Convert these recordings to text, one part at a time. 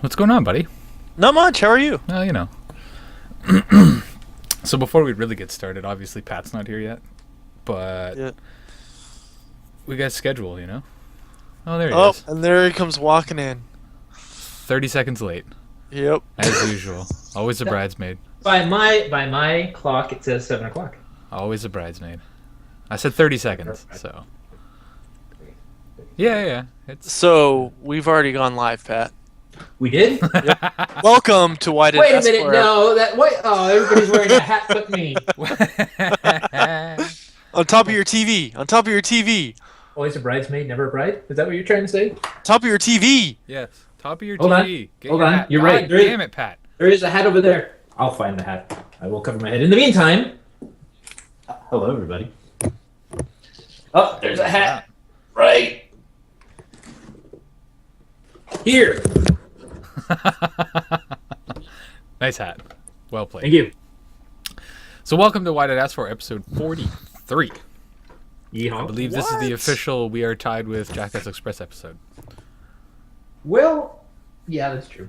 What's going on, buddy? Not much. How are you? Well, you know. So before we really get started, obviously Pat's not here yet, but Yeah. we got a schedule, you know? Oh, there he Oh, is. and there he comes walking in. 30 seconds late, Yep. as usual. Always a bridesmaid. By my clock, it says 7:00. Always a bridesmaid. I said 30 seconds, so. Yeah. It's So we've already gone live, Pat. We did? Welcome to Why Did Wait a Ask minute, For It? no, everybody's wearing a hat but me. On top of your TV. On top of your TV. Always a bridesmaid, never a bride? Is that what you're trying to say? Top of your TV. Yes. Top of your Hold on. TV. Get Hold your on. hat. You're God right. There is- Damn it, Pat. There is a hat over there. I'll find the hat. I will cover my head. In the meantime, hello, everybody. Oh, there's a hat. Right here. Nice hat. Well played. Thank you. So welcome to Why Did I Ask For episode 43. Yeehaw. I believe this is the What? official We Are Tied with Jackass Express episode. Well, yeah, that's true.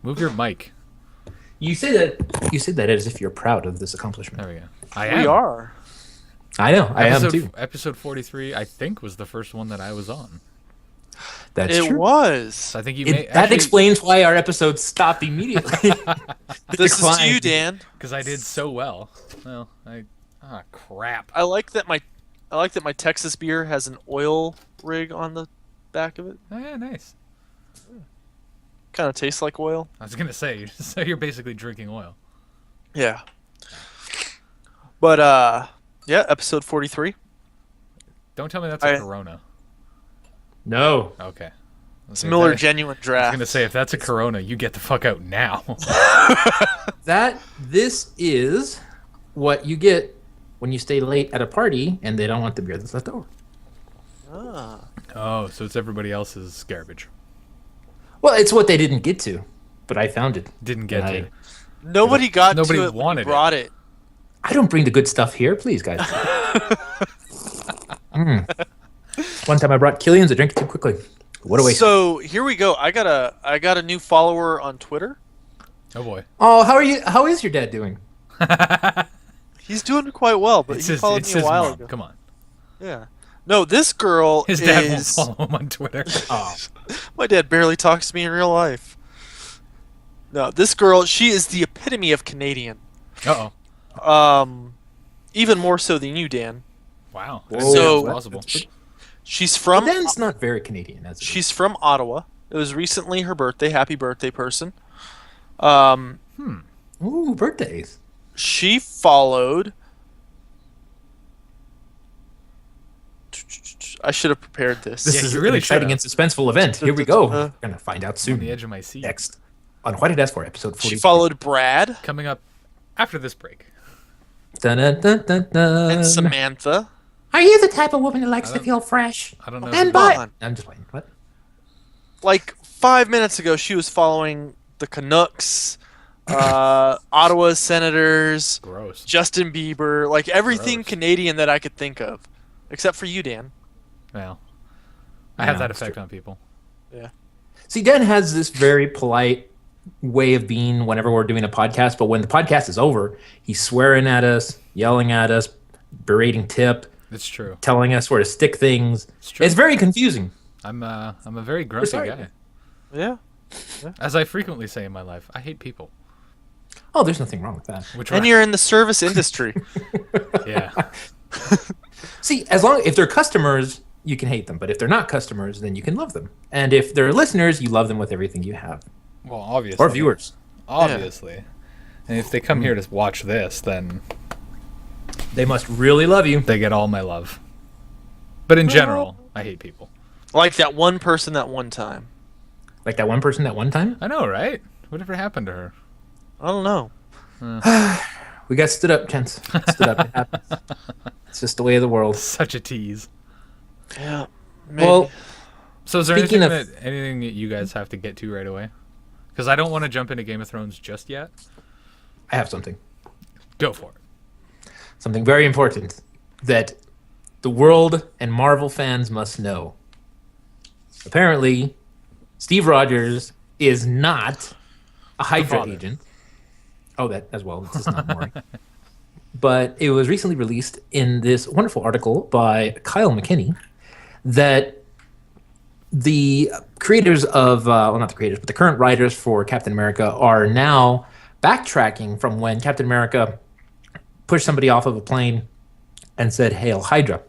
Move your mic. You say that as if you're proud of this accomplishment. There we go. I am. We are. I know. I am too. Episode 43, I think, was the first one that I was on. That's It true. was. So I think you That explains why our episodes stopped immediately. This is to decline. you, Dan. because I did so well. Well, crap. I like that my Texas beer has an oil rig on the back of it. Oh, yeah, nice. Kind of tastes like oil. I was gonna say, so you're basically drinking oil. Yeah. But yeah, episode 43. Don't tell me that's a I- Corona. No. Okay. It's Miller I Genuine was Draft. gonna say if that's a Corona, you get the fuck out now. This is what you get when you stay late at a party and they don't want the beer that's left over. Ah. Oh, so it's everybody else's garbage. Well, it's what they didn't get to, but I found it. Didn't get Right. to. Nobody got Nobody to it when wanted you brought it. I don't bring the good stuff here, please, guys. One time I brought Killian's, I drank it too quickly. What a waste. So here we go. I got a new follower on Twitter. Oh boy. Oh, how are you? How is your dad doing? He's doing quite well, but It's he his, followed it's me a his while mom. ago. Come on. Yeah. No, this girl His dad won't is. follow him on Twitter. Oh, My dad barely talks to me in real life. No, this girl, she is the epitome of Canadian. Uh-oh. Even more so than you, Dan. Wow. Whoa. So- That's possible. She's from. Dan's not very Canadian, as She's from Ottawa. It was recently her birthday. Happy birthday, person. Um, Ooh, birthdays. she followed. I should have prepared this. This Yeah, is you an really exciting and suspenseful event. Here we go. We're gonna find out On soon. the edge of my seat. Next on What Did I Ask For episode 40. She followed Brad Coming up after this break. Dun, dun, dun, dun, dun. and Samantha. Are you the type of woman who likes I to don't- feel fresh? I don't know. And who- buy. on. I'm just playing. What? Like 5 minutes ago, she was following the Canucks, Ottawa Senators, Gross. Justin Bieber, like everything Gross. Canadian that I could think of, except for you, Dan. Well, I have Yeah, that that's effect on people. See, Dan has this very polite way of being whenever we're doing a podcast, but when the podcast is over, he's swearing at us, yelling at us, berating Tip, It's true. telling us where to stick things. It's true. It's very confusing. I'm a very grumpy sorry. guy. Yeah. As I frequently say in my life, I hate people. Oh, there's nothing wrong with that. Which And you're in the service industry. yeah. See, if they're customers, you can hate them, but if they're not customers, then you can love them. And if they're listeners, you love them with everything you have. Well, obviously. Or viewers. Obviously. And if they come here to watch this, then They must really love you. they get all my love. But in general, I hate people. Like that one person that one time. Like that one person that one time. I know, right? Whatever happened to her? I don't know. We got stood up, gents. Stood up. It happens. It's just the way of the world. Such a tease. Yeah. Maybe. Well, So is there Speaking anything that you guys have to get to right away? Because I don't want to jump into Game of Thrones just yet. I have something. Go for it. Something very important that the world and Marvel fans must know. Apparently, Steve Rogers is not a Hydra father. agent. Oh, that as well. It's just not Maury. But it was recently released in this wonderful article by Kyle McKinney that the creators of, well, not the creators, but the current writers for Captain America are now backtracking from when Captain America pushed somebody off of a plane and said, "Hail Hydra."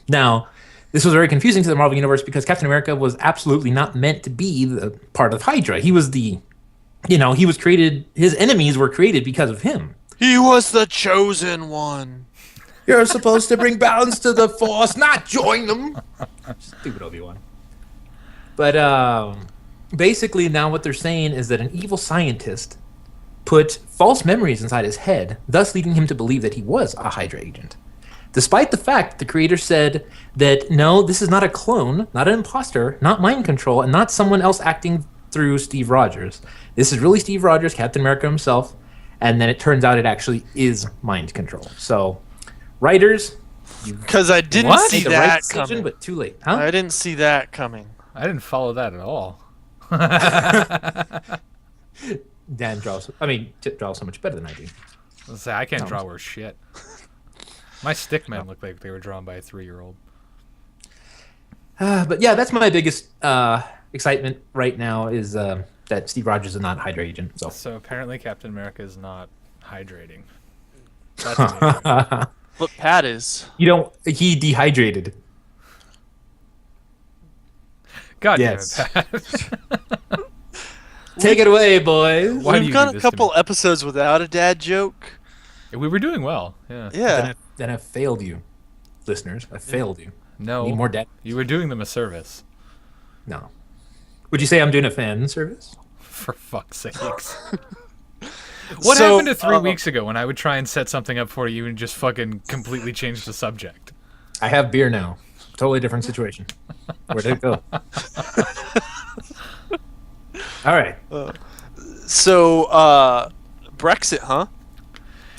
Now, this was very confusing to the Marvel Universe because Captain America was absolutely not meant to be the part of Hydra. He was the, he was created, his enemies were created because of him. He was the chosen one. You're supposed to bring balance to the Force, not join them. Stupid Obi-Wan. But basically now what they're saying is that an evil scientist put false memories inside his head, thus leading him to believe that he was a Hydra agent. Despite the fact that the creator said that, no, this is not a clone, not an imposter, not mind control, and not someone else acting through Steve Rogers. This is really Steve Rogers, Captain America himself, and then it turns out it actually is mind control. So, writers, you Because I didn't What? see made the that right decision, coming. but too late. Huh? I didn't see that coming. I didn't follow that at all. Dan draws so much better than I do. Let's say I can't draw worse shit. My stick men look like they were drawn by a 3-year-old. But yeah, that's my biggest excitement right now is that Steve Rogers is not a Hydra agent. So So apparently Captain America is not hydrating. That's amazing. But Pat is. he dehydrated. God Yes. damn it, Pat. Take it away, boys. Why do We've you gone do a this to couple me? episodes without a dad joke. We were doing well. Yeah. Yeah. Then I failed you, listeners. I failed you. No. Need more dad. You were doing them a service. No. Would you say I'm doing a fan service? For fuck's sakes. What So, happened to 3 weeks ago when I would try and set something up for you and just fucking completely change the subject? I have beer now. Totally different situation. Where did it go? All right. So, Brexit, huh?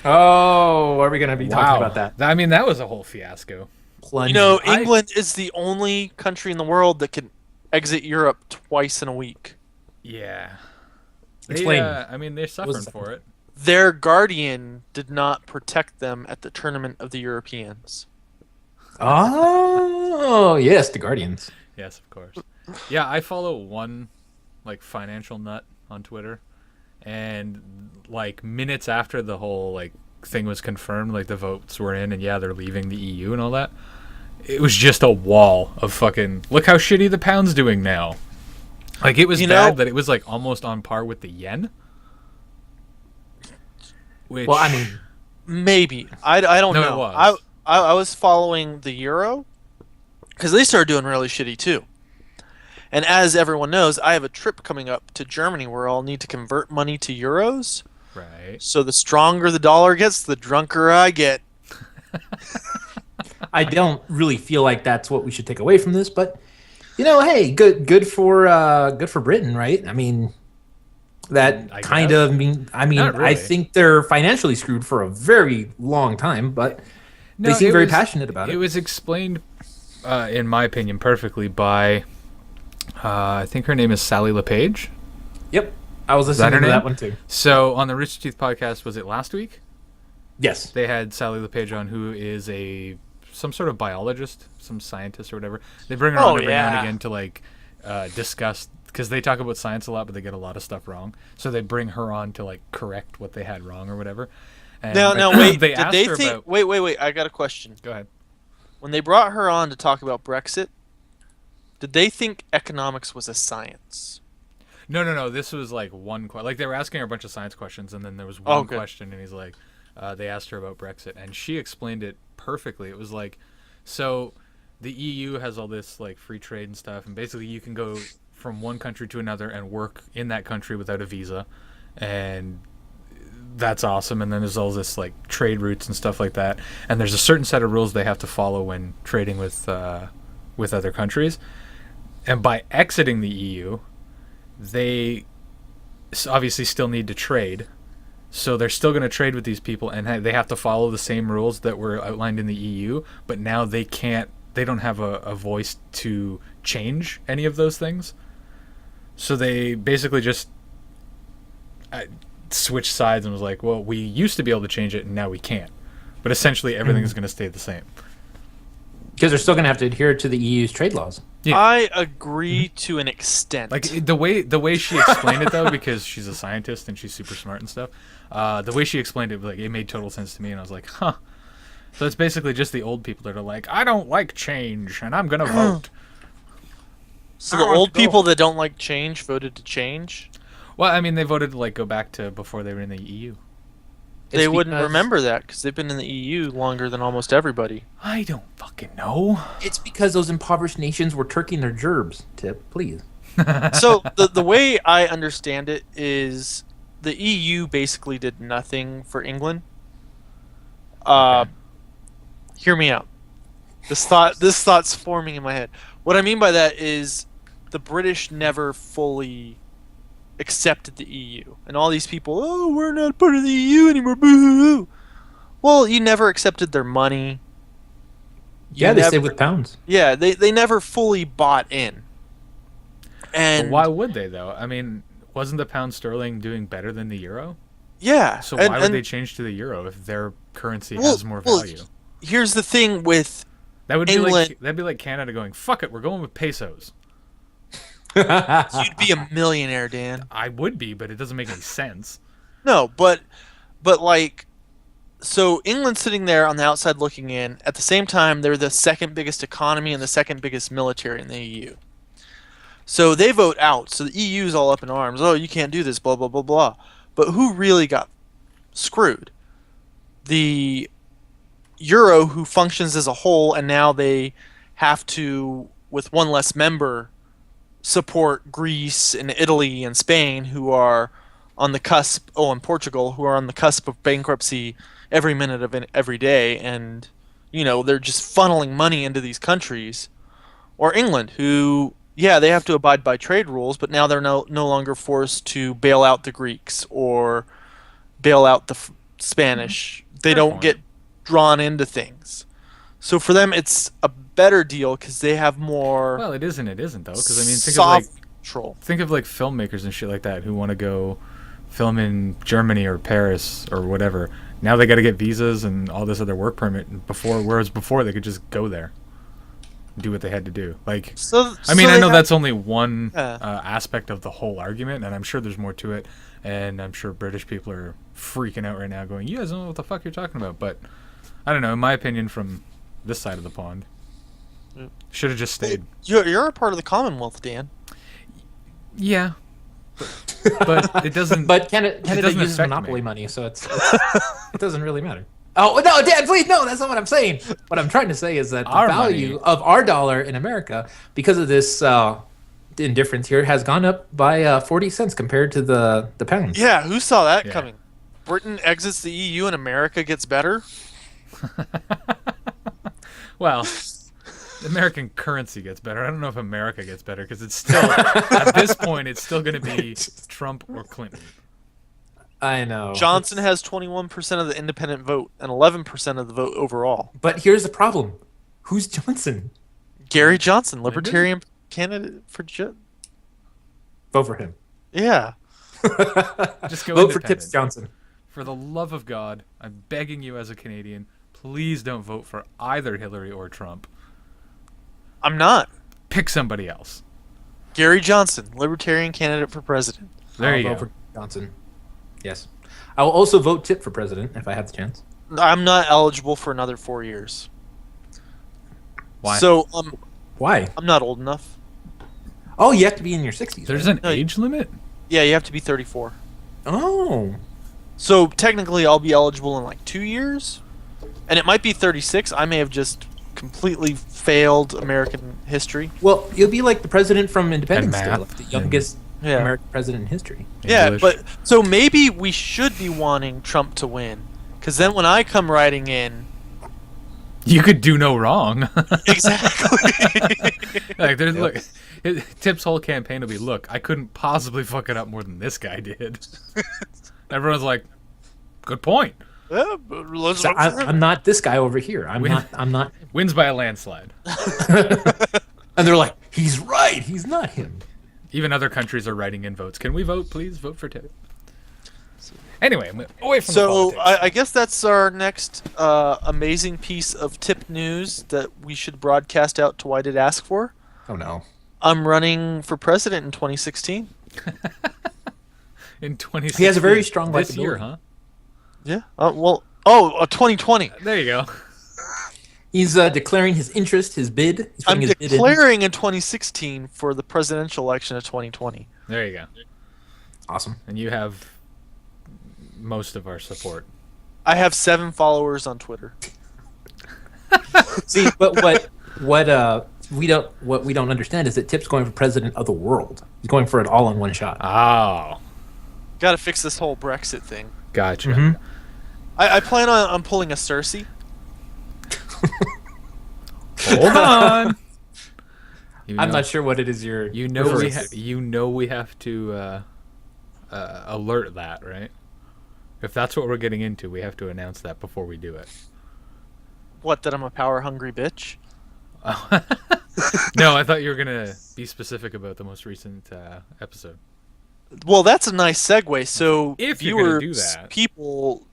Oh, are we going to be talking about that? I mean, that was a whole fiasco. Plunge. You know, I- England is the only country in the world that can exit Europe twice in a week. Yeah. Explain. I mean, they're suffering that? for it. Their guardian did not protect them at the tournament of the Europeans. Oh, yes, the Guardians. Yes, of course. Yeah, I follow one like financial nut on Twitter, and like minutes after the whole like thing was confirmed, like the votes were in, and yeah, they're leaving the EU and all that. It was just a wall of fucking look how shitty the pound's doing now. Like it was bad that it was like almost on par with the yen. Which, Well, I mean, Maybe. I don't No, it know. was. I was following the euro because they started doing really shitty too. And as everyone knows, I have a trip coming up to Germany where I'll need to convert money to euros. right. So the stronger the dollar gets, the drunker I get. I don't really feel like that's what we should take away from this, but hey, good for Britain, right? I mean, that I kind guess. of I Not really. think they're financially screwed for a very long time, but they seem it very was- passionate about it. It was explained, in my opinion, perfectly by, I think her name is Sally LePage. Yep, I was that listening her to that name? one too. So on the Rich Teeth podcast, was it last week? Yes, They had Sally LePage on, who is some sort of biologist, some scientist or whatever. They bring her on every now and yeah. again to like discuss, because they talk about science a lot, but they get a lot of stuff wrong. So they bring her on to like correct what they had wrong or whatever. And Now wait. they Did asked they her think? about. Wait. I got a question. Go ahead. When they brought her on to talk about Brexit, did they think economics was a science? No. This was like one question. Like they were asking her a bunch of science questions, and then there was one Okay. question, and he's like, they asked her about Brexit, and she explained it perfectly. It was like, so the EU has all this like free trade and stuff, and basically you can go from one country to another and work in that country without a visa, and that's awesome. And then there's all this like trade routes and stuff like that, and there's a certain set of rules they have to follow when trading with other countries. And by exiting the EU, they obviously still need to trade, so they're still going to trade with these people, and they have to follow the same rules that were outlined in the EU, but now they don't have a voice to change any of those things. So they basically just switched sides and was like, well, we used to be able to change it and now we can't. But essentially everything is going to stay the same. Because they're still going to have to adhere to the EU's trade laws. Yeah. I agree to an extent. Like the way she explained it though, because she's a scientist and she's super smart and stuff. The way she explained it, like it made total sense to me, and I was like, huh. So it's basically just the old people that are like, I don't like change, and I'm gonna vote. So the old people that don't like change voted to change? Well, I mean, they voted to like go back to before they were in the EU. They It's wouldn't because- remember that because they've been in the EU longer than almost everybody. I don't fucking know. It's because those impoverished nations were turking their gerbs, Tip, please. So the way I understand it is the EU basically did nothing for England. Okay. Hear me out. This thought's forming in my head. What I mean by that is the British never fully accepted the EU, and all these people, oh, we're not part of the EU anymore. Boo-hoo-hoo. Well, you never accepted their money. Yeah, they never- stayed with pounds. Yeah, they never fully bought in. And Why would they though? I mean, wasn't the pound sterling doing better than the euro? yeah, So and- why would and they change to the euro if their currency Well- has more well, value? here's the thing with That would be England- like that'd be like Canada going, fuck it, we're going with pesos. you'd be a millionaire, Dan. I would be, but it doesn't make any sense. No, but like, so England's sitting there on the outside looking in. At the same time, they're the second biggest economy and the second biggest military in the EU. So they vote out. So the EU's all up in arms. Oh, you can't do this. Blah blah blah blah. But who really got screwed? The Euro, who functions as a whole, and now they have to, with one less member, support Greece and Italy and Spain, who are on the cusp. Oh, and Portugal, who are on the cusp of bankruptcy every minute of every day, and they're just funneling money into these countries. Or England, who, yeah, they have to abide by trade rules, but now they're no longer forced to bail out the Greeks or bail out the Spanish. They Fair don't point. get drawn into things. So for them, it's a better deal because they have more Well, it is and it isn't though, because I mean, soft control. think of like filmmakers and shit like that who want to go film in Germany or Paris or whatever. Now they got to get visas and all this other work permit whereas before they could just go there, do what they had to do. Like, So I mean, so I they know have- that's only one Yeah. aspect of the whole argument, and I'm sure there's more to it. And I'm sure British people are freaking out right now, going, "You guys don't know what the fuck you're talking about." But I don't know. In my opinion, from this side of the pond, Yep. should have just stayed. You're a part of the Commonwealth, Dan. Yeah, but it doesn't. But Canada doesn't uses affect monopoly me. money, so it doesn't really matter. Oh no, Dad! Please, no. That's not what I'm saying. What I'm trying to say is that the Our value money. of our dollar in America, because of this indifference here, has gone up by 40 cents compared to the pound. Yeah, who saw that Yeah. coming? Britain exits the EU and America gets better? Well, the American currency gets better. I don't know if America gets better because it's still at this point it's still going to be Trump or Clinton. I know. Johnson has 21% of the independent vote and 11% of the vote overall. But here's the problem: who's Johnson? Gary Johnson, Libertarian candidate for Vote for him. Yeah. Just go Vote for independent. Tips Johnson. For the love of God, I'm begging you as a Canadian, please don't vote for either Hillary or Trump. I'm not. Pick somebody else. Gary Johnson, Libertarian candidate for president. There I'll you vote go. for Johnson. Yes, I will also vote Tip for president if I have the chance. I'm not eligible for another 4 years. Why? So Why? I'm not old enough. Oh, you have to be in your 60s. There's right? an No, age limit? Yeah, you have to be 34. Oh, So technically, I'll be eligible in like 2 years, and it might be 36. I may have just completely failed American history. well, you'll be like the president from Independence Day, math. like the youngest Yeah. American president in history. Yeah, English. but so maybe we should be wanting Trump to win, because then when I come riding in, You could do no wrong. exactly. Like, there's look, Tip's whole campaign will be, look, I couldn't possibly fuck it up more than this guy did. Everyone's like, good point. Yeah, but let's So vote for him. I'm not this guy over here. I'm We- not. I'm not. Wins by a landslide. And they're like, he's right. He's not him. Even other countries are writing in votes. Can we vote, please? Vote for Tip. Anyway, away from the So politics. I guess that's our next amazing piece of tip news that we should broadcast out to Why Did Ask For. Oh no. I'm running for president in 2016. In 2016. He has a very strong this year, likability. huh? Yeah. 2020. There you go. He's declaring his interest, his bid. He's I'm putting his bid in. declaring in 2016 for the presidential election of 2020. There you go. Awesome. And you have most of our support. I have 7 followers on Twitter. See, but what we don't understand is that Tip's going for president of the world. He's going for it all in one shot. Oh, Got to fix this whole Brexit thing. gotcha. Mhm. I plan on pulling a Cersei. Hold on. You I'm know- not sure what it is you're. You know we referring we have to alert that, right? If that's what we're getting into, we have to announce that before we do it. What, that I'm a power hungry bitch? No, I thought you were gonna be specific about the most recent episode. Well, that's a nice segue. So If you're gonna do viewers, that. people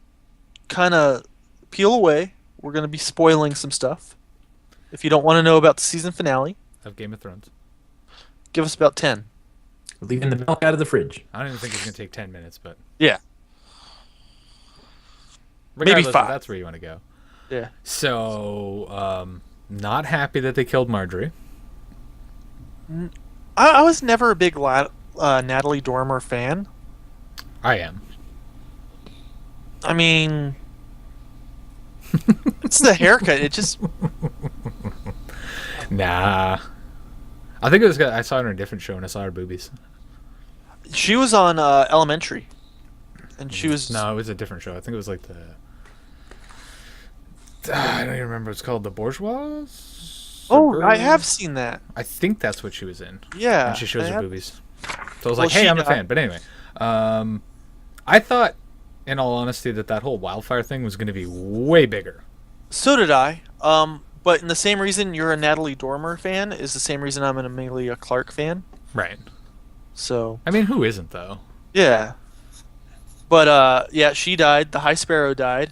kind of peel away. We're going to be spoiling some stuff. If you don't want to know about the season finale, Of Game of Thrones. give us about 10. leaving the milk out of the fridge. I don't even think it's gonna take 10 minutes, but Yeah. Maybe regardless if 5. that's where you want to go. Yeah. So, not happy that they killed Marjorie. I was never a big Natalie Dormer fan. I am. I mean, it's the haircut. It just Nah. I think it was. I saw her in a different show and I saw her boobies. she was on Elementary, and she was No, it was a different show. I think it was like the. I don't even remember. It's called The Bourgeois. Oh, I have seen that. I think that's what she was in. Yeah, And she shows I her have- boobies. So I was Well, like, hey, she I'm a died. fan. But anyway, I thought, in all honesty, that whole wildfire thing was going to be way bigger. So did I. But in the same reason you're a Natalie Dormer fan is the same reason I'm an Amelia Clark fan. Right. So I mean, who isn't though? yeah. But yeah, she died. The High Sparrow died.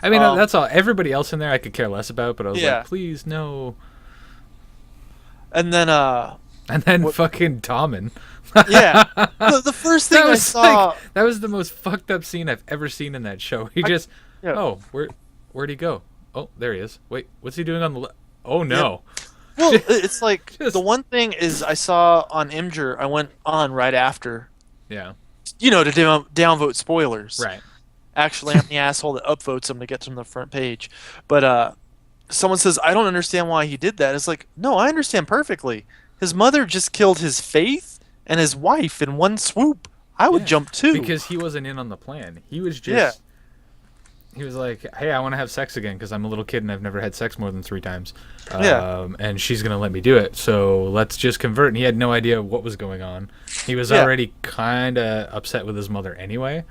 I mean, Um, that's all. Everybody else in there, I could care less about. But I was Yeah. like, please no. And then And then What- fucking Tommen. yeah, the first thing That I was saw. like, that was the most fucked up scene I've ever seen in that show. He just, yeah. oh, where'd he go? Oh, there he is. Wait, what's he doing on the? Oh no. Well, it's like Just- the one thing is I saw on Imgur. I went on right after, Yeah. to downvote spoilers. Right. Actually, I'm the asshole that upvotes them to get to the front page. But someone says I don't understand why he did that. It's like, no, I understand perfectly. His mother just killed his faith and his wife in one swoop. I would Yeah, jump too. Because he wasn't in on the plan. He was just. Yeah. He was like, "Hey, I want to have sex again because I'm a little kid and I've never had sex more than 3 times." Yeah. And she's gonna let me do it, so let's just convert. And he had no idea what was going on. He was Yeah. already kind of upset with his mother anyway.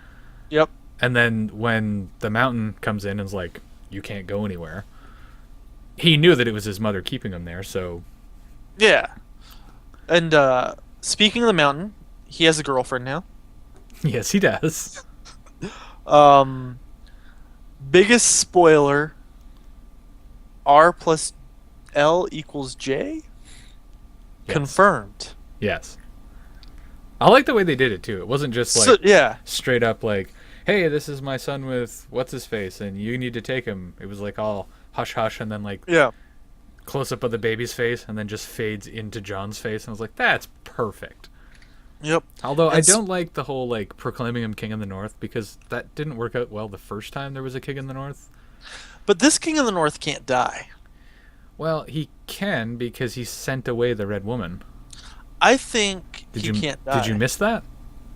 Yep. And then when the mountain comes in and is like, "You can't go anywhere," he knew that it was his mother keeping him there. So Yeah. And speaking of the mountain, he has a girlfriend now. yes, he does. Biggest spoiler: R plus L equals J. Yes. Confirmed. Yes. I like the way they did it too. It wasn't just like So yeah, straight up like, hey, this is my son with what's his face and you need to take him. It was like all hush hush and then like yeah. close up of the baby's face and then just fades into John's face and I was like, that's perfect. Yep. Although I And don't like the whole like proclaiming him king of the north because that didn't work out well the first time there was a king in the north. But this King of the North can't die. Well, he can because he sent away the red woman. I think Did he you can't die. did you miss that?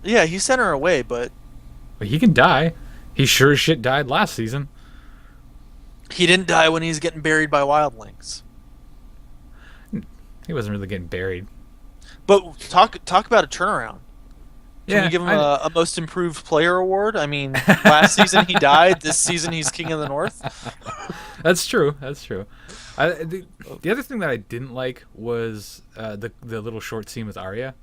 Yeah, he sent her away, but Well, he can die. He sure as shit died last season. he didn't die when he was getting buried by wildlings. He wasn't really getting buried. But talk about a turnaround. Can Yeah, we give him I- a most improved player award? I mean, last season he died. This season he's King of the North. That's true. That's true. The other thing that I didn't like was the little short scene with Arya.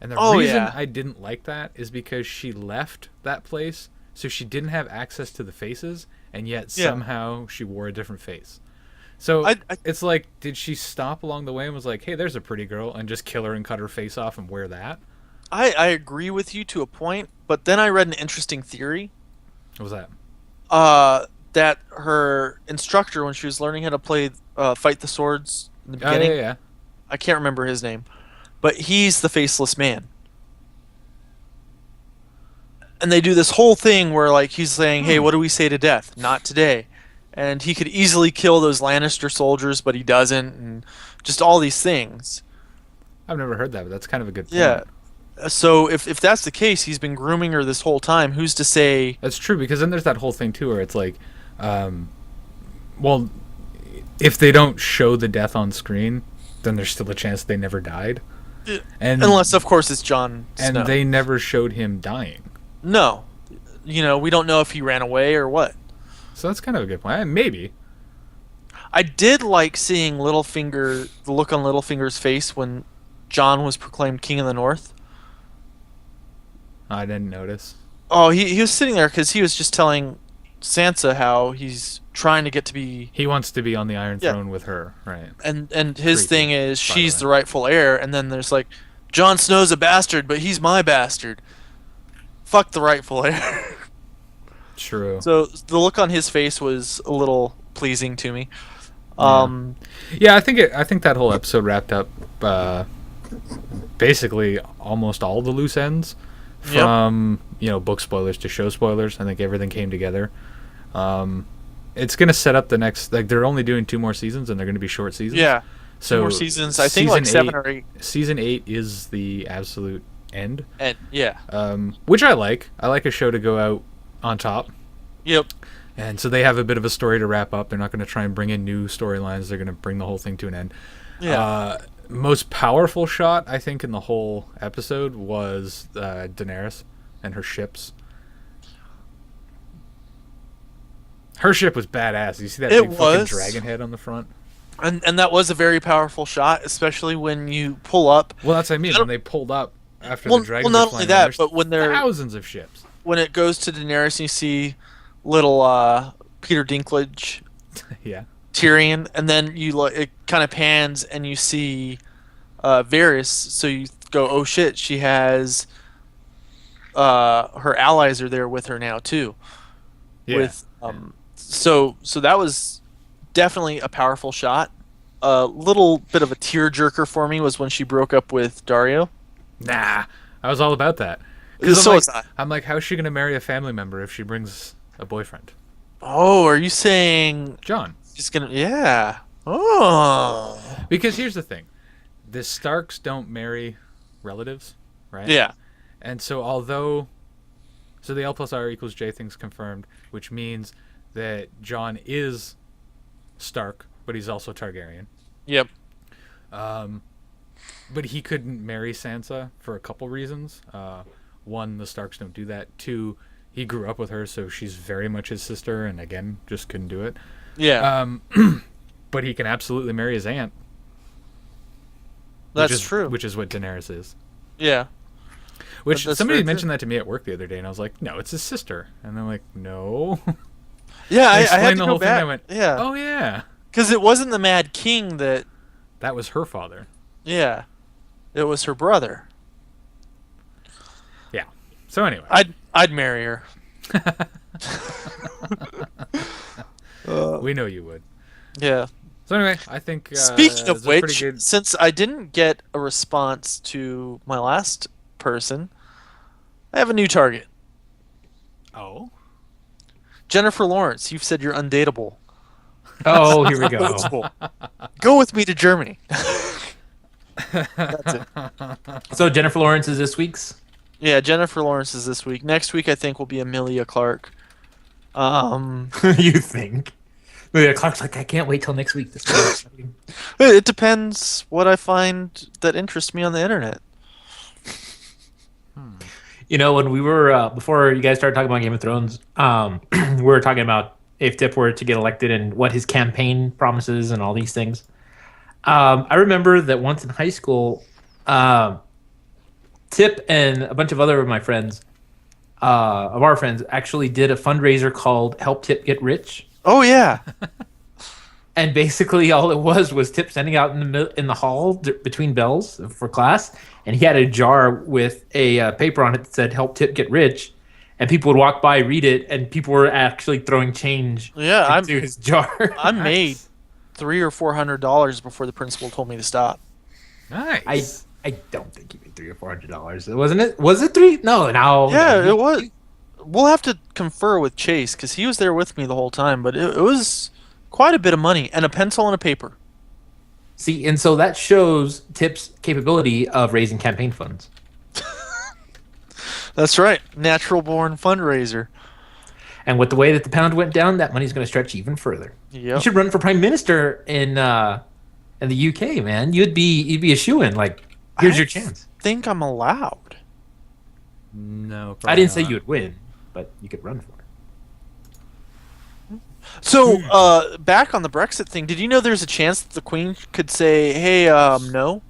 And the Oh, reason yeah. I didn't like that is because she left that place, so she didn't have access to the faces, and yet Yeah. somehow she wore a different face. So I it's like, did she stop along the way and was like, hey, there's a pretty girl, and just kill her and cut her face off and wear that? I agree with you to a point, but then I read an interesting theory. What was that? That her instructor, when she was learning how to play fight the swords in the Oh, beginning, yeah. I can't remember his name, but he's the faceless man. And they do this whole thing where like he's saying, "Hey, what do we say to death? Not today." And he could easily kill those Lannister soldiers, but he doesn't, and just all these things. I've never heard that, but that's kind of a good point. Yeah. So if that's the case, he's been grooming her this whole time. Who's to say? That's true, because then there's that whole thing, too, where it's like, well, if they don't show the death on screen, then there's still a chance they never died. And Unless, of course, it's Jon Snow. and they never showed him dying. No. We don't know if he ran away or what. So that's kind of a good point. Maybe. I did like seeing the look on Littlefinger's face when Jon was proclaimed King of the North. I didn't notice. Oh, he was sitting there because he was just telling Sansa how he's trying to get to be, He wants to be on the Iron Yeah. Throne with her, right? and his Creepy, thing is by the she's way. the rightful heir, and then there's like, Jon Snow's a bastard, but he's my bastard. Fuck the rightful heir. True. So the look on his face was a little pleasing to me. Yeah, I think that whole episode wrapped up basically almost all the loose ends from book spoilers to show spoilers. I think everything came together. It's gonna set up the next, like, they're only doing 2 more seasons and they're gonna be short seasons. Yeah. So More seasons. I think like season 7 or 8. Season 8 is the absolute end, And yeah. which I like. I like a show to go out on top. Yep. And so they have a bit of a story to wrap up. They're not going to try and bring in new storylines. They're going to bring the whole thing to an end. Yeah. Most powerful shot, I think, in the whole episode was Daenerys and her ships. Her ship was badass. You see that It big fucking was. dragon head on the front? And that was a very powerful shot, especially when you pull up. Well, that's what I mean. I When don't- they pulled up after Well, the dragon. well, not only that, but when they're thousands of ships. when it goes to Daenerys and you see little Peter Dinklage, Yeah. Tyrion, and then it kind of pans and you see Varys, so you go, oh shit, she has her allies are there with her now too. Yeah. With so that was definitely a powerful shot. A little bit of a tearjerker for me was when she broke up with Dario. Nah, I was all about that. So was I. I'm like, how's she gonna marry a family member if she brings a boyfriend? Oh, are you saying John. she's gonna? Yeah. Oh. Because here's the thing, the Starks don't marry relatives, right? Yeah. And so the L plus R equals J thing's confirmed, which means that John is Stark, but he's also Targaryen. Yep. But he couldn't marry Sansa for a couple reasons. One, the Starks don't do that. Two, he grew up with her, so she's very much his sister, and again, just couldn't do it. Yeah. But he can absolutely marry his aunt. That's true. Which is what Daenerys is. Yeah. Which That's somebody very mentioned that to me at work the other day, and I was like, "No, it's his sister." And they're like, "No." Yeah, I explained had to the go whole thing, back. I went, yeah. "Oh yeah, Because it wasn't the Mad King that. that was her father." Yeah. It was her brother. Yeah. So anyway, I'd marry her. we know you would. Yeah. So anyway, I think Speaking it's of a pretty which, good- since I didn't get a response to my last person, I have a new target. oh, Jennifer Lawrence, you've said you're undateable. Oh, here we go. Undateable. Go with me to Germany. That's it. So Jennifer Lawrence is this week's. Yeah, Jennifer Lawrence is this week. Next week, I think, will be Amelia Clark. You think? Yeah, Clark's like, I can't wait till next week. This is so exciting. It depends what I find that interests me on the internet. You know, when we were before you guys started talking about Game of Thrones, we were talking about if Dip were to get elected and what his campaign promises and all these things. I remember that once in high school, Tip and a bunch of other of my friends, of our friends, actually did a fundraiser called "Help Tip Get Rich," Oh yeah. and basically all it was Tip standing out in the hall between bells for class, and he had a jar with a paper on it that said "Help Tip Get Rich," and people would walk by, read it, and people were actually throwing change Yeah, into his jar. I made $300 or $400 before the principal told me to stop. Nice. I don't think he made $300 or $400, wasn't it? Was it three? No. Yeah, it was. We'll have to confer with Chase because he was there with me the whole time, but it was quite a bit of money and a pencil and a paper. See, and so that shows Tip's capability of raising campaign funds. That's right, natural born fundraiser. And with the way that the pound went down, that money's going to stretch even further. You Yep. should run for prime minister in the UK, man. You'd be a shoo-in. Like, here's your chance. Think I'm allowed. No, I didn't say not. you would win, but you could run for it. So, back on the Brexit thing, did you know there's a chance that the Queen could say, "Hey, no"?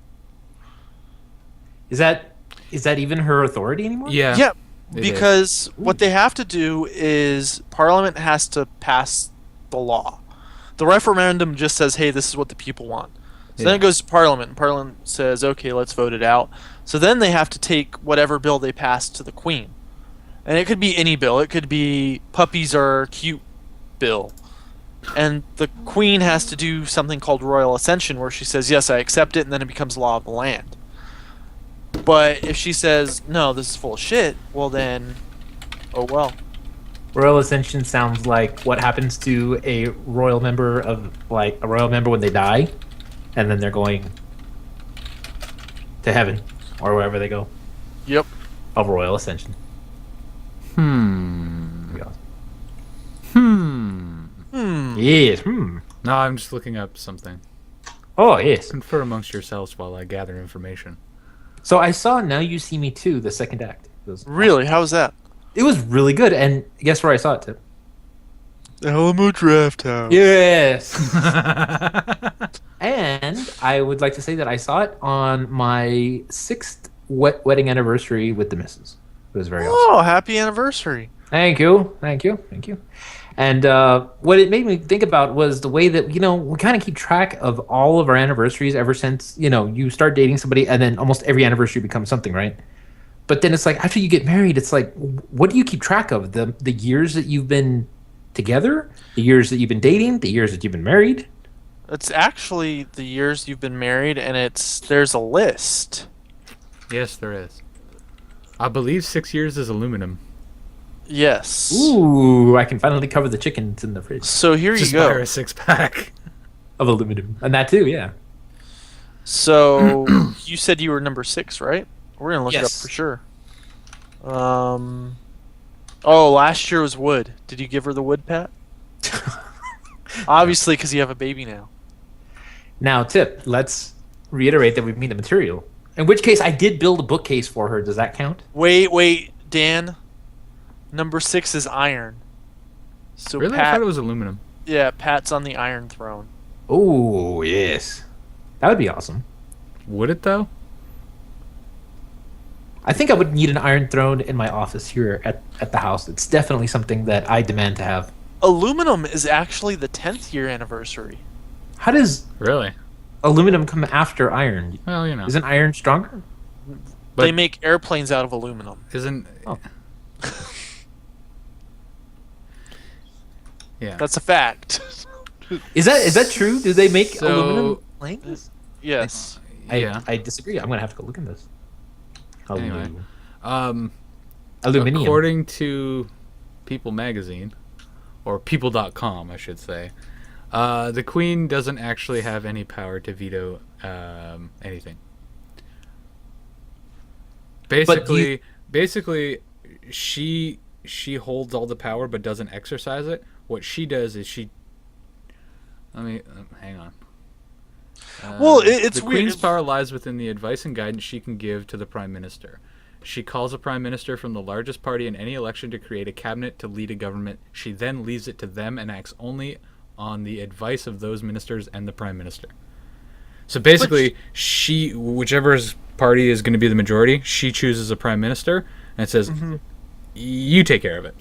Is that even her authority anymore? Yeah. Yeah, it because what they have to do is Parliament has to pass the law. The referendum just says, "Hey, this is what the people want." So then Yeah. it goes to Parliament, and Parliament says, "Okay, let's vote it out." So then they have to take whatever bill they pass to the Queen, and it could be any bill. It could be "puppies are cute" bill, and the Queen has to do something called royal ascension, where she says, "Yes, I accept it," and then it becomes law of the land. But if she says, "No, this is full of shit," well then, oh well. Royal Ascension sounds like what happens to a royal member when they die, and then they're going to heaven or wherever they go. Yep. Of Royal Ascension. Hmm. Yes. No, I'm just looking up something. Oh, yes. Confer amongst yourselves while I gather information. So I saw Now You See Me Too, the second act. Really? How was that? It was really good, and guess where I saw it, Tip? The Alamo Draft House. Yes. And I would like to say that I saw it on my 6th wedding anniversary with the missus. It was very awesome. Oh, happy anniversary. Thank you. And what it made me think about was the way that, we kind of keep track of all of our anniversaries ever since, you start dating somebody and then almost every anniversary becomes something, right? But then it's like, after you get married, it's like, what do you keep track of? The years that you've been together, the years that you've been dating, the years that you've been married? It's actually the years you've been married, and there's a list. Yes, there is. I believe 6 years is aluminum. Yes. Ooh, I can finally cover the chickens in the fridge So here Just you buy go. her a 6-pack. of aluminum. And that too, yeah. So you said you were number 6, right? We're gonna look it up Yes. for sure. Oh, last year was wood. Did you give her the wood, Pat? Obviously, because you have a baby now. Now, Tip, let's reiterate that we've made the material. In which case, I did build a bookcase for her. Does that count? Wait, Dan. Number 6 is iron. So Really? I Pat, thought it was aluminum. yeah, Pat's on the Iron Throne. Oh, yes. That would be awesome. Would it, though? I think I would need an Iron Throne in my office here at the house. It's definitely something that I demand to have. Aluminum is actually the 10th year anniversary. How does Really? aluminum come after iron? Well, you know. Isn't iron stronger? But- They make airplanes out of aluminum. Isn't... Oh. Yeah. That's a fact. Is that true? Do they make So- aluminum planes? Yes. Yeah. I disagree. I'm gonna have to go look in this. Anyway. Aluminium. According to People Magazine, or People.com, I should say, the Queen doesn't actually have any power to veto anything. Basically, she holds all the power but doesn't exercise it. What she does is hang on. Well, it's the weird. Queen's power lies within the advice and guidance she can give to the Prime Minister. She calls a Prime Minister from the largest party in any election to create a cabinet to lead a government. She then leaves it to them and acts only on the advice of those ministers and the Prime Minister. So basically, whichever is party is going to be the majority. She chooses a prime minister and it says, "You take care of it."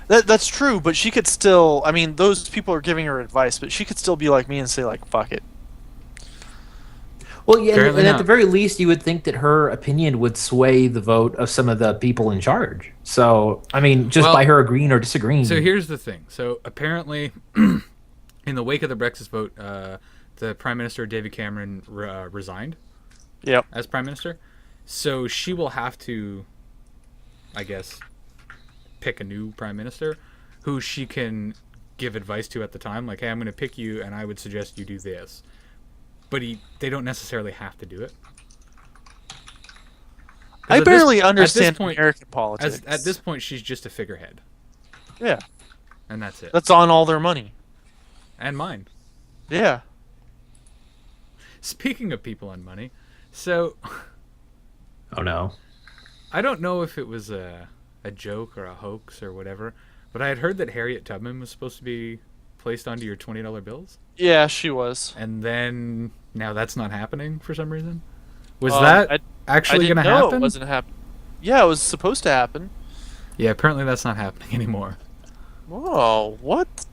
That's true, but she could still. I mean, those people are giving her advice, but she could still be like me and say like, "Fuck it." Well, yeah, Apparently and at not. the very least, you would think that her opinion would sway the vote of some of the people in charge. So, I mean, just Well, by her agreeing or disagreeing. So here's the thing. So apparently, in the wake of the Brexit vote, the Prime Minister David Cameron resigned Yep. as Prime Minister. So she will have to, I guess, pick a new Prime Minister who she can give advice to at the time. Like, hey, I'm going to pick you, and I would suggest you do this. But they don't necessarily have to do it. 'Cause I at barely this- at this understand point- American politics. At this point, she's just a figurehead, yeah, and that's it. that's on all their money. And mine. Yeah. Speaking of people and money, so oh no. I don't know if it was a joke or a hoax or whatever, but I had heard that Harriet Tubman was supposed to be placed onto your $20 bills, Yeah, she was. and then now that's not happening for some reason. Was I that actually didn't going to know happen? it wasn't happening. Yeah, it was supposed to happen. Yeah, apparently that's not happening anymore. Whoa, what?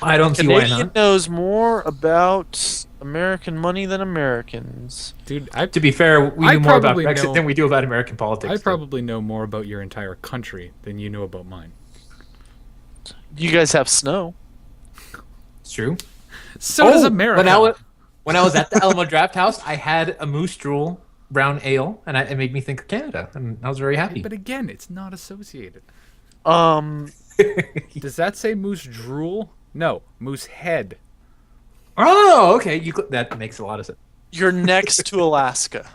I don't see why Canadian not. knows more about American money than Americans. Dude, To be fair, we I knew more about probably Brexit know- than we do about American politics. I so- probably know more about your entire country than you know about mine. You guys have snow. It's true. So does America. When I was at the Alamo Draft House, I had a Moose Drool brown ale, and it made me think of Canada, and I was very happy. But again, it's not associated. Um, Does that say moose drool? No, moose head. Oh, okay. That makes a lot of sense. you're next to Alaska.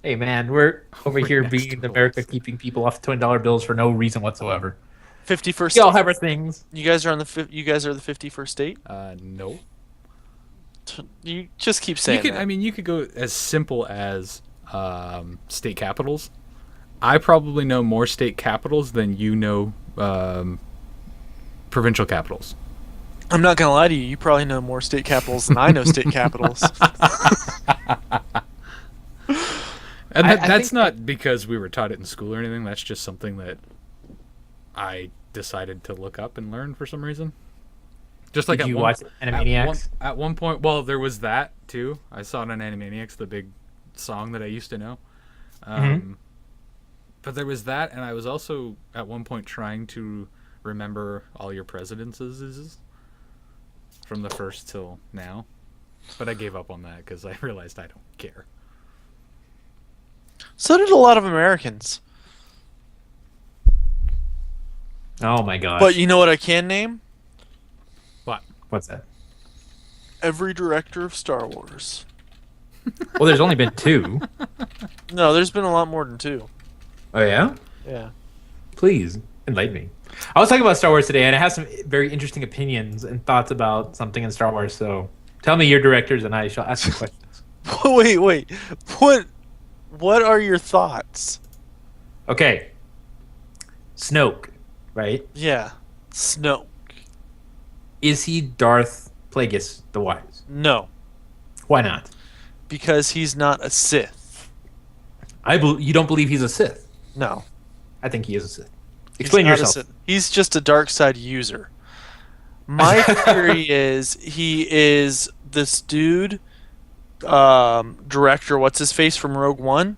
Hey, man, we're over here next being to America, keeping people off $20 bills for no reason whatsoever. 51st. We all have our things. You guys are on the. You guys are the 51st state. No. You just keep saying You could, that. I mean, you could go as simple as state capitals. I probably know more state capitals than you know provincial capitals. I'm not gonna lie to you. You probably know more state capitals than I know state capitals. And I that's think- not because we were taught it in school or anything. That's just something that I decided to look up and learn for some reason. Just like Did at you one, watch Animaniacs? At one point, well, there was that too. I saw it on Animaniacs, the big song that I used to know. But there was that, and I was also at one point trying to remember all your presidents from the first till now. But I gave up on that because I realized I don't care. So did a lot of Americans. Oh, my gosh. But you know what I can name? What? What's that? Every director of Star Wars. Well, there's only been two. No, there's been a lot more than two. Oh, yeah? Yeah. Please, enlighten me. I was talking about Star Wars today, and I have some very interesting opinions and thoughts about something in Star Wars, so tell me your directors, and I shall ask you questions. Wait. What are your thoughts? Okay. Snoke, right? Yeah. Snoke. Is he Darth Plagueis the Wise? No. Why not? Because he's not a Sith. You don't believe he's a Sith? No. I think he is a Sith. He's Explain not a yourself. Sith. He's just a dark side user. My theory is he is this dude, director, what's his face from Rogue One,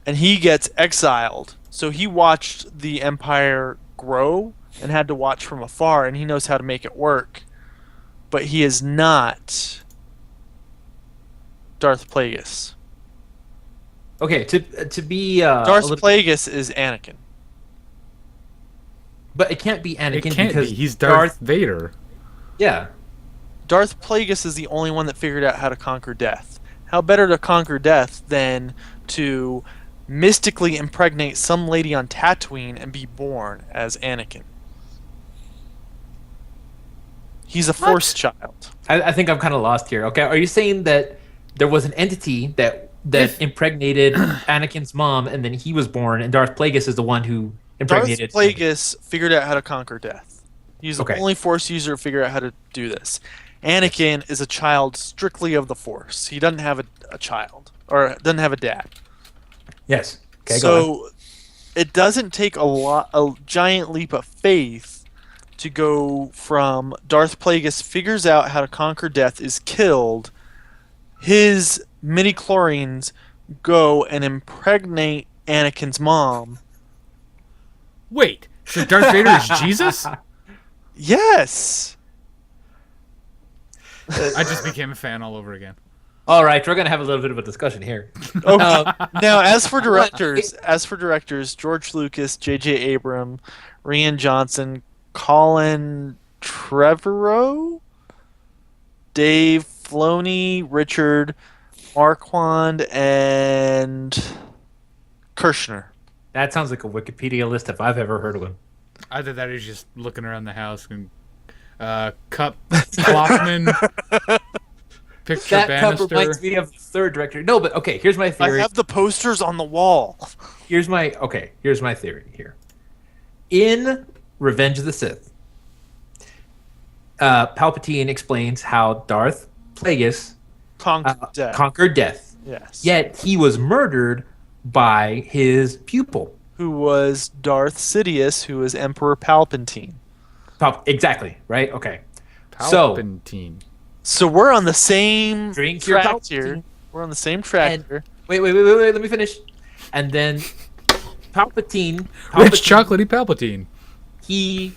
and he gets exiled. So he watched the Empire grow and had to watch from afar, and he knows how to make it work. But he is not Darth Plagueis. Okay, to be Darth Plagueis is Anakin. but it can't be Anakin It can't because be. He's Darth Vader. Yeah. Darth Plagueis is the only one that figured out how to conquer death. How better to conquer death than to mystically impregnate some lady on Tatooine and be born as Anakin? He's a Force child. I think I'm kind of lost here. Okay, are you saying that there was an entity that impregnated Anakin's mom, and then he was born, and Darth Plagueis is the one who Darth impregnated? Plagueis figured out how to conquer death. He's the Okay. only Force user to figure out how to do this. Anakin is a child strictly of the Force. He doesn't have a child or doesn't have a dad. Yes. Okay, go on. So it doesn't take a giant leap of faith to go from Darth Plagueis figures out how to conquer death, is killed, his midi-chlorians go and impregnate Anakin's mom. Wait, so Darth Vader is Jesus? Yes. I just became a fan all over again. All right, we're gonna have a little bit of a discussion here. Okay. Now, as for directors, George Lucas, J.J. Abrams, Rian Johnson, Colin Trevorrow, Dave Filoni, Richard Marquand, and Kirshner. That sounds like a Wikipedia list if I've ever heard of one. Either that or he's just looking around the house and Cup Klockman, picture That cover Bannister. reminds me of the third director. No, but okay, here's my I theory. have the posters on the wall. Here's my theory here. In Revenge of the Sith, Palpatine explains how Darth Plagueis conquered death. Yes. Yet he was murdered by his pupil. Who was Darth Sidious, who was Emperor Palpatine. Exactly, right? Okay. So, Palpatine. So we're on the same Drink your track Palpatine. here. We're on the same track And- here. wait, let me finish. And then Palpatine, Rich chocolatey Palpatine. he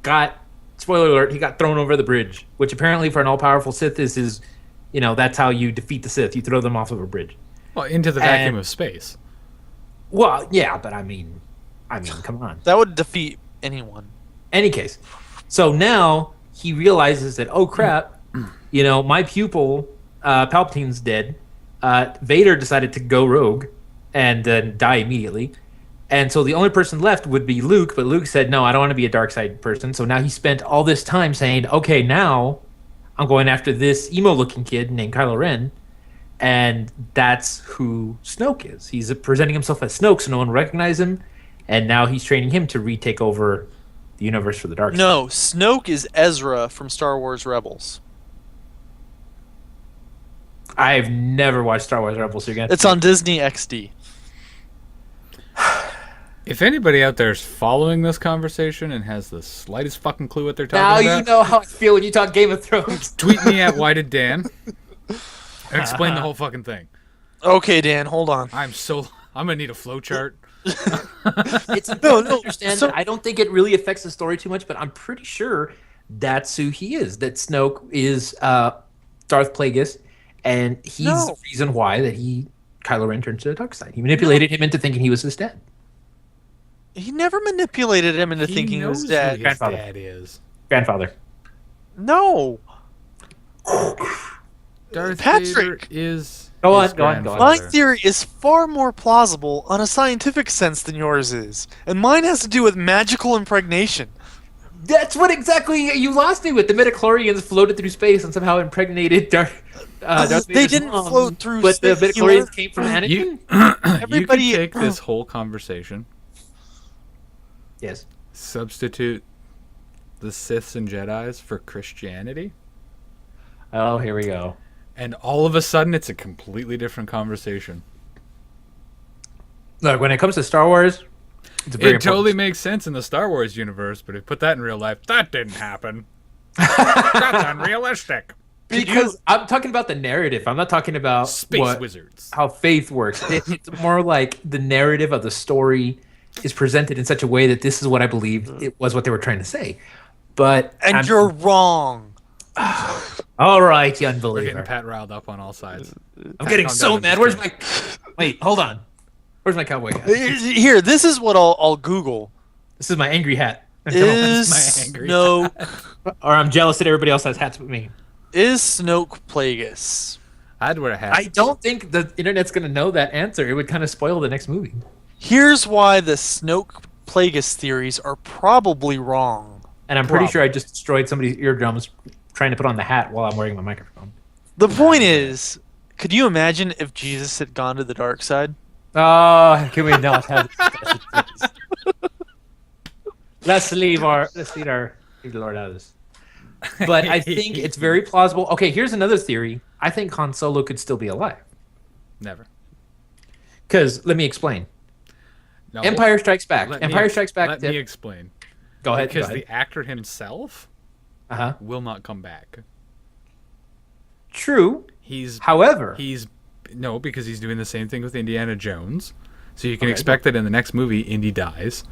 got, spoiler alert, he got thrown over the bridge, which apparently for an all-powerful Sith is that's how you defeat the Sith. You throw them off of a bridge. Well, into the vacuum And- of space. Well, yeah, but I mean, come on. That would defeat anyone. Any case, so now he realizes that, oh crap, my pupil, Palpatine's dead. Vader decided to go rogue and then die immediately. And so the only person left would be Luke, but Luke said, no, I don't want to be a dark side person. So now he spent all this time saying, okay, now I'm going after this emo-looking kid named Kylo Ren. And that's who Snoke is. He's presenting himself as Snoke, so no one will recognize him. And now he's training him to retake over the universe for the dark side. No, Snoke is Ezra from Star Wars Rebels. I've never watched Star Wars Rebels, so you're gonna It's on Disney XD. If anybody out there is following this conversation and has the slightest fucking clue what they're Now talking you about, know how I feel when you talk Game of Thrones. tweet me at Why Did Dan and explain the whole fucking thing. Okay, Dan, hold on. I'm gonna need a flow chart. It's No, important to understand so- that I don't think it really affects the story too much, but I'm pretty sure that's who he is. That Snoke is Darth Plagueis, and he's No. the reason why that Kylo Ren turned to the dark side. He manipulated him into thinking he was his dad. He never manipulated him into thinking he was knows dead. who his Grandfather. dad is. Grandfather. No. Darth Patrick! Vader is Go his on, go on, go on. My grandfather. theory is far more plausible on a scientific sense than yours is. And mine has to do with magical impregnation. That's what exactly you lost me with. The midichlorians floated through space and somehow impregnated Darth They Vader's didn't mom, float through but the space. midichlorians came from Anakin? You, Everybody- you could take this whole conversation, Yes. substitute the Siths and Jedis for Christianity, Oh, here we go. and all of a sudden it's a completely different conversation. Look, when it comes to Star Wars, it's very It totally important. makes sense in the Star Wars universe, but if you put that in real life, that didn't happen. That's unrealistic. Because I'm talking about the narrative. I'm not talking about Space wizards. how faith works. It's more like the narrative of the story is presented in such a way that this is what I believe it was what they were trying to say. But And you're wrong. all right, you We're getting unbeliever. Pat riled up on all sides. I'm getting calm so down, mad. I'm Where's just my? Wait, hold on. Where's my cowboy hat? Here, this is what I'll Google. This is my angry hat. Is my angry Snoke Or I'm jealous that everybody else has hats but me. is Snoke Plagueis? I'd wear a hat. I don't think the internet's gonna know that answer. It would kind of spoil the next movie. Here's why the Snoke Plagueis theories are probably wrong. And I'm pretty Problem. sure I just destroyed somebody's eardrums trying to put on the hat while I'm wearing my microphone. The point is, could you imagine if Jesus had gone to the dark side? Oh, can we not have this discussion, please? Let's leave the Lord out of this. but I think it's very plausible. Okay, here's another theory. I think Han Solo could still be alive. Never. Because let me explain. No, Empire Strikes Back. let Empire me, Strikes Back. Let me explain. Go ahead. Because the actor himself Uh-huh. will not come back. True. He's However, no, because he's doing the same thing with Indiana Jones. So you can Okay. expect that in the next movie, Indy dies.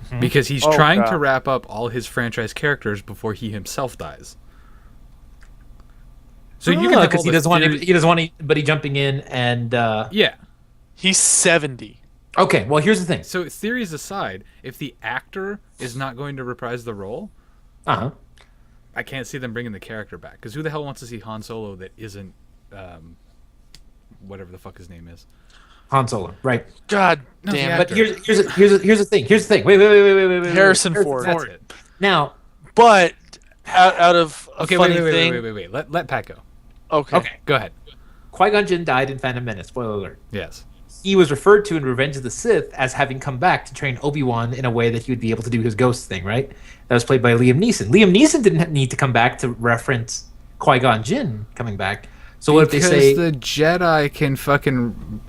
Mm-hmm. Because he's Oh, trying God. to wrap up all his franchise characters before he himself dies. So you can because he doesn't want anybody jumping in and Yeah. He's 70. okay, well here's the thing. So theories aside, if the actor is not going to reprise the role, Uh-huh. I can't see them bringing the character back. Because who the hell wants to see Han Solo that isn't, whatever the fuck his name is? Han Solo, right. God No, damn the it. But actor. here's the thing. Here's the thing. Wait. Harrison Ford. That's it. Now, But out of a Okay, funny wait. thing. Let Pat go. Okay. Go ahead. Qui-Gon Jinn died in Phantom Menace. Spoiler alert. Yes. He was referred to in Revenge of the Sith as having come back to train Obi-Wan in a way that he would be able to do his ghost thing, right? That was played by Liam Neeson. Liam Neeson didn't need to come back to reference Qui-Gon Jinn coming back. So what if they say... the Jedi can fucking...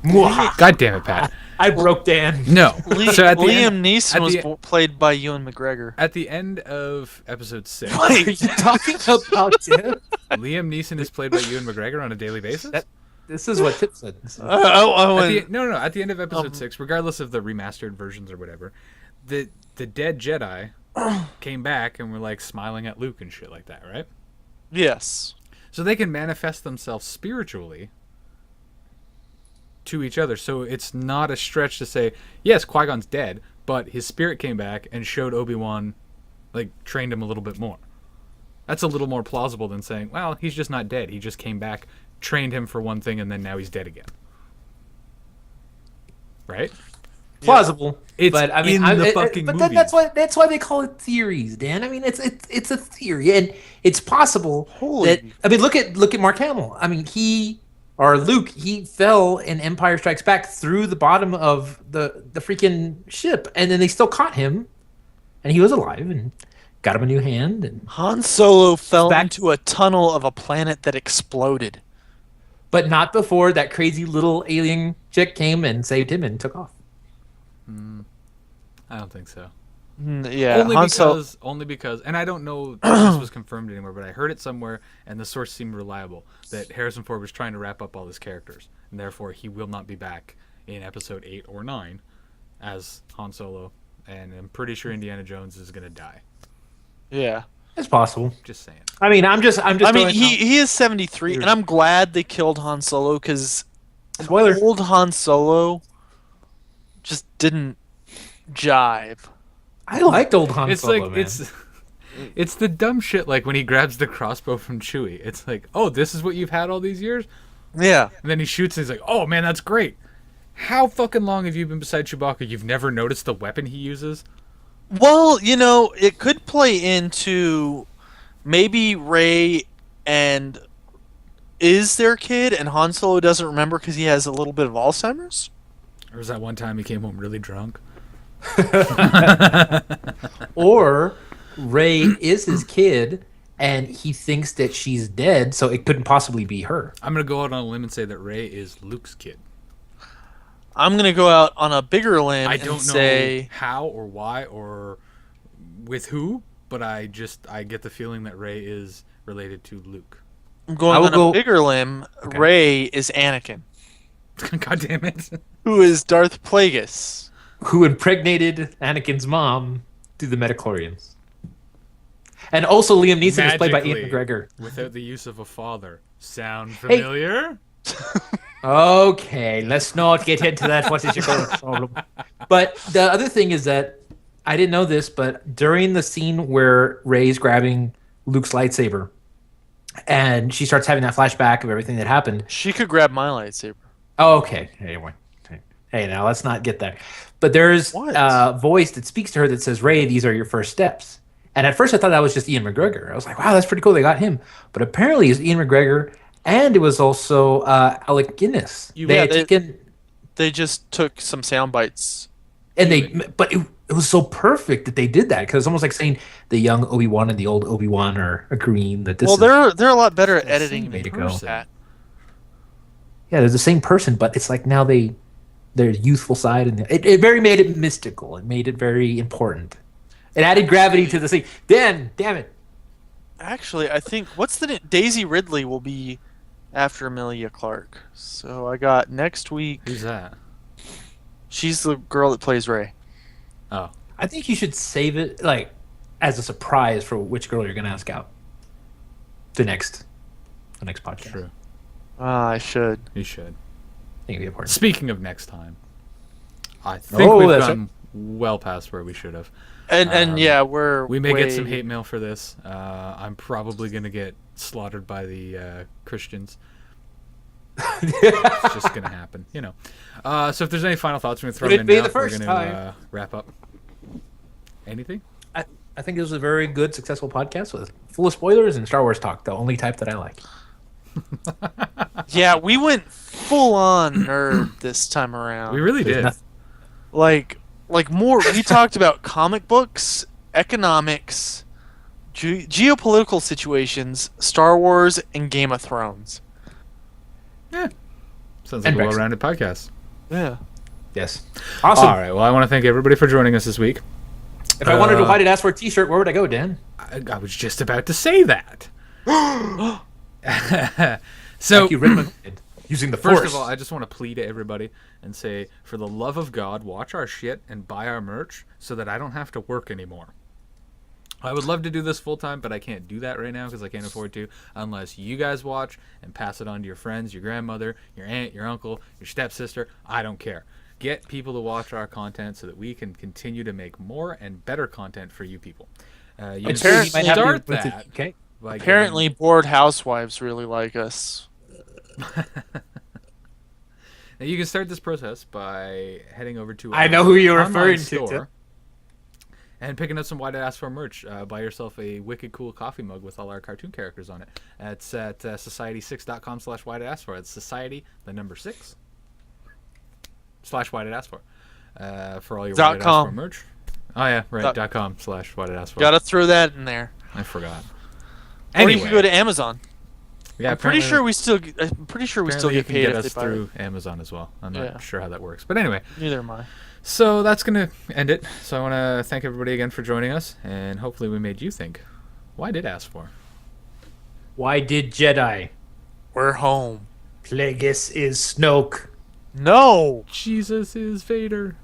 Mwah! God damn it, Pat. I broke Dan. No. So at the Liam end, Neeson at was the- played by Ewan McGregor. at the end of episode 6, Are you talking about him? Liam Neeson is played by Ewan McGregor on a daily basis. This is what Tip said. At the end of episode 6, regardless of the remastered versions or whatever, the dead Jedi came back and were like smiling at Luke and shit like that, right? Yes. So they can manifest themselves spiritually to each other. So it's not a stretch to say, yes, Qui-Gon's dead, but his spirit came back and showed Obi-Wan, like, trained him a little bit more. That's a little more plausible than saying, well, he's just not dead. He just came back, trained him for one thing, and then now he's dead again. Right? Plausible. It's but I mean, in the fucking but movie. that's why they call it theories, Dan. I mean, it's a theory, and it's possible Holy- that I mean, look at Mark Hamill. I mean, Luke, he fell in Empire Strikes Back through the bottom of the freaking ship, and then they still caught him, and he was alive and got him a new hand. And Han Solo fell Back- into a tunnel of a planet that exploded. but not before that crazy little alien chick came and saved him and took off. I don't think so. Yeah, Only because, and I don't know if this was confirmed anywhere, but I heard it somewhere, and the source seemed reliable, that Harrison Ford was trying to wrap up all his characters, and therefore he will not be back in episode 8 or 9 as Han Solo, and I'm pretty sure Indiana Jones is going to die. Yeah. It's possible. Just saying. I mean, I'm just. I mean, throwing out- he is 73, and I'm glad they killed Han Solo because Spoiler. old Han Solo just didn't jive. I liked old Han It's Solo, like, man. it's the dumb shit, like when he grabs the crossbow from Chewie. It's like, oh, this is what you've had all these years? Yeah. And then he shoots and he's like, oh man, that's great. How fucking long have you been beside Chewbacca? You've never noticed the weapon he uses? Well, it could play into maybe Rey and is their kid, and Han Solo doesn't remember because he has a little bit of Alzheimer's. Or was that one time he came home really drunk? Or Rey is his kid, and he thinks that she's dead, so it couldn't possibly be her. I'm going to go out on a limb and say that Rey is Luke's kid. I'm gonna go out on a bigger limb I and don't know say how or why or with who, but I get the feeling that Rey is related to Luke. I'm going I will on go- a bigger limb. Okay. Rey is Anakin, God damn it. who is Darth Plagueis. Who impregnated Anakin's mom through the midichlorians. And also Liam Neeson is played by Ian Magically, McGregor. Without the use of a father. Sound familiar? Okay, let's not get into that. What is your problem? But the other thing is that I didn't know this, but during the scene where Rey's grabbing Luke's lightsaber and she starts having that flashback of everything that happened. She could grab my lightsaber. Oh, okay. Anyway. Hey, now let's not get there. But there's What? a voice that speaks to her that says, Rey, these are your first steps. And at first I thought that was just Ian McGregor. I was like, wow, that's pretty cool. They got him. But apparently it's Ian McGregor, and it was also Alec Guinness. Yeah, They had taken... They just took some sound bites And but it was so perfect that they did that, because it's almost like saying the young Obi-Wan and the old Obi-Wan are agreeing that this. Well, is, they're a lot better at the editing same than person. that. yeah, they're the same person, but it's like now their youthful side, and it very made it mystical. It made it very important. It added gravity to the scene. Dan, damn it. Actually, I think Daisy Ridley will be after Amelia Clark. So I got next week. Who's that? She's the girl that plays Rey. Oh, I think you should save it like as a surprise for which girl you're going to ask out. The next podcast. true. I should. You should. I think it'd be important. Speaking of next time, I think we've that's gone well past where we should have. And yeah, We may get some hate mail for this. I'm probably gonna get slaughtered by the Christians. It's just gonna happen, you know. So if there's any final thoughts, we're gonna throw Could them it in be now. the first We're gonna time? wrap up. Anything? I think it was a very good, successful podcast with full of spoilers and Star Wars talk, the only type that I like. Yeah, we went full on nerd this time around. We really There's did. nothing- like more. We talked about comic books, economics, geopolitical situations, Star Wars, and Game of Thrones. Yeah. Sounds like And a Brexit. well-rounded podcast. Yeah. Yes. Awesome. All right. Well, I want to thank everybody for joining us this week. If I wanted to Why Did Ask for a t-shirt, where would I go, Dan? I was just about to say that. So, Like you recommended, using the first Force. of all, I just want to plead to everybody and say, for the love of God, watch our shit and buy our merch so that I don't have to work anymore. I would love to do this full time, but I can't do that right now because I can't afford to unless you guys watch and pass it on to your friends, your grandmother, your aunt, your uncle, your stepsister. I don't care. Get people to watch our content so that we can continue to make more and better content for you people. You It's can true, you might have to start with the- that okay. by Apparently, bored housewives really like us. Now you can start this process by heading over to I our know who you're online referring to, store Tim. and picking up some Why Did I Ask for merch. Buy yourself a wicked cool coffee mug with all our cartoon characters on it. It's at society6.com/Why Did I Ask for. It's society, the number 6, /Why Did I Ask for all your Why Did I Ask .com. for merch. Oh yeah, right. Dot- .com/Why Did I Ask for. Gotta throw that in there. I forgot. Or you Anyway, can go to Amazon. yeah, I'm pretty sure we still apparently you get can paid get if us they buy it. through Amazon as well. I'm not Yeah. sure how that works, but anyway. Neither am I. So that's going to end it. So I want to thank everybody again for joining us, and hopefully we made you think, why did Ask for? Why did Jedi? We're home. Plagueis is Snoke. No. Jesus is Vader.